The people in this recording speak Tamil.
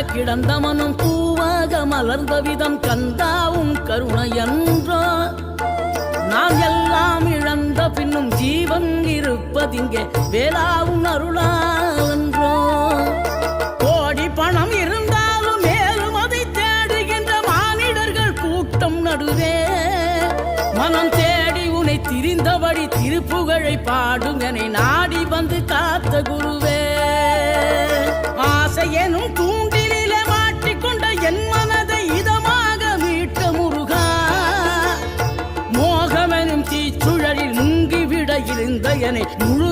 கிடந்த மனம் பூவாக மலர்ந்த விதம் கந்தாவும் கருணையன்றோ நாம் எல்லாம் இழந்த பின்னும் ஜீவன் இருப்பதிங்கே வேளாவும் அருளாவென்றோ கோடி பணம் இருந்தாலும் மேலும் அதை தேடுகின்ற மானிடர்கள் கூட்டம் நடுவே மனம் தேடி உனை திரிந்தபடி திருப்புகழை பாடும் என நாடி வந்து காத்த குருவே ஆசை எனும் தூண்டிலே மாட்டிக்கொண்ட என் மனதை இதமாக மீட்ட முருகா மோகமெனும் தீச்சுழலில் முங்கிவிட இருந்த என்னை முழு